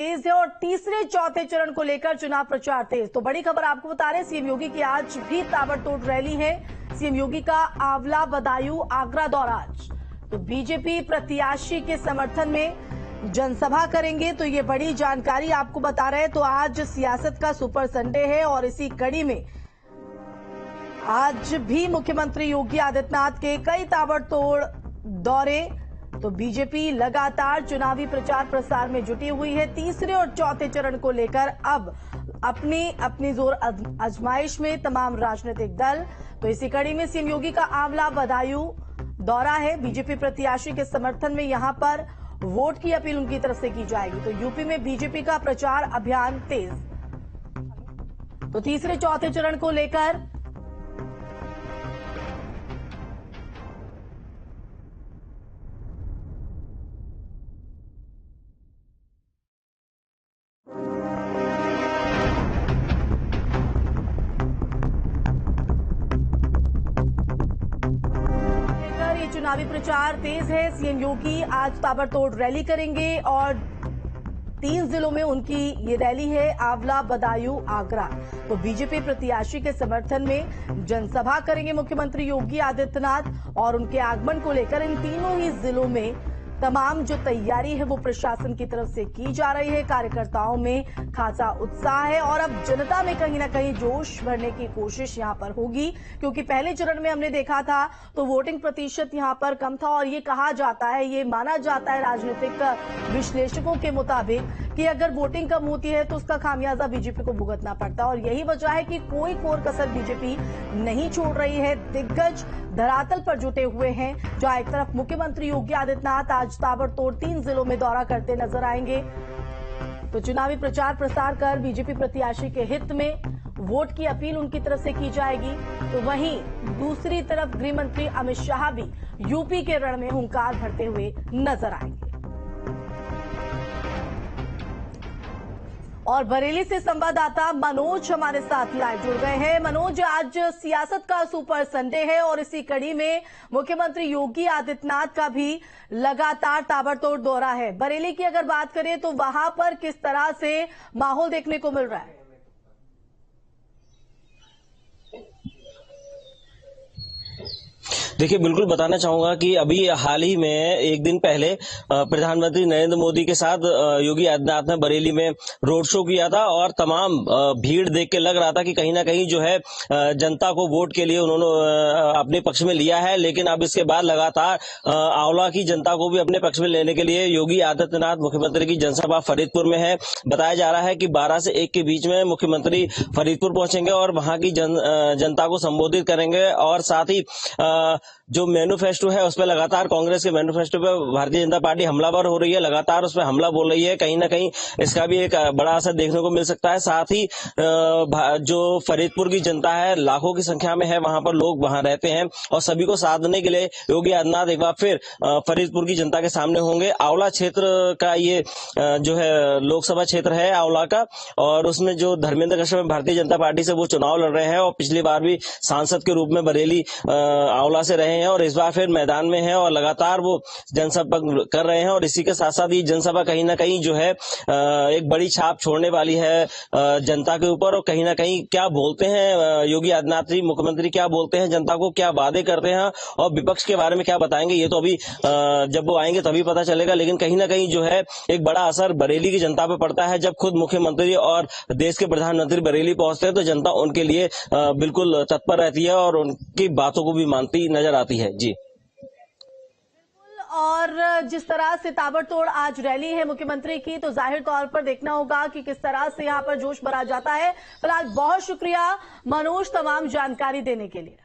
तेज है और तीसरे चौथे चरण को लेकर चुनाव प्रचार तेज। तो बड़ी खबर आपको बता रहे हैं, सीएम योगी की आज भी ताबड़तोड़ रैली है। सीएम योगी का आंवला बदायूं आगरा दौरा आज। तो बीजेपी प्रत्याशी के समर्थन में जनसभा करेंगे। तो ये बड़ी जानकारी आपको बता रहे हैं। तो आज सियासत का सुपर संडे है और इसी कड़ी में आज भी मुख्यमंत्री योगी आदित्यनाथ के कई ताबड़तोड़ दौरे। तो बीजेपी लगातार चुनावी प्रचार प्रसार में जुटी हुई है। तीसरे और चौथे चरण को लेकर अब अपनी जोर आजमाइश में तमाम राजनीतिक दल। तो इसी कड़ी में सीएम योगी का आंवला बदायूं दौरा है। बीजेपी प्रत्याशी के समर्थन में यहां पर वोट की अपील उनकी तरफ से की जाएगी। तो यूपी में बीजेपी का प्रचार अभियान तेज। तो तीसरे चौथे चरण को लेकर चुनावी प्रचार तेज है। सीएम योगी आज ताबड़तोड़ रैली करेंगे और 3 जिलों में उनकी ये रैली है, आंवला बदायूं आगरा। तो बीजेपी प्रत्याशी के समर्थन में जनसभा करेंगे मुख्यमंत्री योगी आदित्यनाथ और उनके आगमन को लेकर इन तीनों ही जिलों में तमाम जो तैयारी है वो प्रशासन की तरफ से की जा रही है। कार्यकर्ताओं में खासा उत्साह है और अब जनता में कहीं ना कहीं जोश भरने की कोशिश यहां पर होगी, क्योंकि पहले चरण में हमने देखा था तो वोटिंग प्रतिशत यहां पर कम था और ये कहा जाता है, ये माना जाता है राजनीतिक विश्लेषकों के मुताबिक कि अगर वोटिंग कम होती है तो उसका खामियाजा बीजेपी को भुगतना पड़ता है। और यही वजह है कि कोई कोर कसर बीजेपी नहीं छोड़ रही है। दिग्गज धरातल पर जुटे हुए हैं। जहां एक तरफ मुख्यमंत्री योगी आदित्यनाथ आज ताबड़तोड़ 3 जिलों में दौरा करते नजर आएंगे। तो चुनावी प्रचार प्रसार कर बीजेपी प्रत्याशी के हित में वोट की अपील उनकी तरफ से की जाएगी। तो वहीं दूसरी तरफ गृह मंत्री अमित शाह भी यूपी के रण में हुंकार भरते हुए नजर आएंगे। और बरेली से संवाददाता मनोज हमारे साथ लाइव जुड़ गए हैं। मनोज, आज सियासत का सुपर संडे है और इसी कड़ी में मुख्यमंत्री योगी आदित्यनाथ का भी लगातार ताबड़तोड़ दौरा है। बरेली की अगर बात करें तो वहां पर किस तरह से माहौल देखने को मिल रहा है? देखिए, बिल्कुल बताना चाहूंगा कि अभी हाल ही में एक दिन पहले प्रधानमंत्री नरेंद्र मोदी के साथ योगी आदित्यनाथ ने बरेली में रोड शो किया था और तमाम भीड़ देख के लग रहा था कि कहीं ना कहीं जो है जनता को वोट के लिए उन्होंने अपने पक्ष में लिया है। लेकिन अब इसके बाद लगातार आंवला की जनता को भी अपने पक्ष में लेने के लिए योगी आदित्यनाथ मुख्यमंत्री की जनसभा फरीदपुर में है। बताया जा रहा है कि 12 से 1 के बीच में मुख्यमंत्री फरीदपुर पहुंचेंगे और वहां की जनता को संबोधित करेंगे। और साथ ही जो मैनिफेस्टो है उस पर लगातार कांग्रेस के मैनिफेस्टो पे भारतीय जनता पार्टी हमलावर हो रही है, लगातार उस पर हमला बोल रही है। कहीं ना कहीं इसका भी एक बड़ा असर देखने को मिल सकता है। साथ ही जो फरीदपुर की जनता है लाखों की संख्या में है, वहां पर लोग वहां रहते हैं और सभी को साथ देने के लिए योगी आदित्यनाथ एक बार फिर फरीदपुर की जनता के सामने होंगे। आंवला क्षेत्र का ये जो है लोकसभा क्षेत्र है आंवला का, और उसमें जो धर्मेंद्र कश्यप भारतीय जनता पार्टी से वो चुनाव लड़ रहे हैं और पिछली बार भी सांसद के रूप में बरेली आंवला से रहे हैं और इस बार फिर मैदान में हैं और लगातार वो जनसंपर्क कर रहे हैं। और इसी के साथ साथ ये जनसभा कहीं ना कहीं जो है एक बड़ी छाप छोड़ने वाली है जनता के ऊपर। और कहीं ना कहीं क्या बोलते हैं योगी आदित्यनाथ जी मुख्यमंत्री, क्या बोलते हैं जनता को, क्या वादे करते हैं और विपक्ष के बारे में क्या बताएंगे, ये तो अभी जब वो आएंगे तभी पता चलेगा। लेकिन कहीं ना कहीं जो है एक बड़ा असर बरेली की जनता पे पड़ता है। जब खुद मुख्यमंत्री और देश के प्रधानमंत्री बरेली पहुंचते हैं तो जनता उनके लिए बिल्कुल तत्पर रहती है और उनकी बातों को भी मानती नजर आती है। जी, और जिस तरह से ताबड़तोड़ आज रैली है मुख्यमंत्री की, तो जाहिर तौर पर देखना होगा कि किस तरह से यहां पर जोश भरा जाता है। फिलहाल बहुत शुक्रिया मनोज तमाम जानकारी देने के लिए।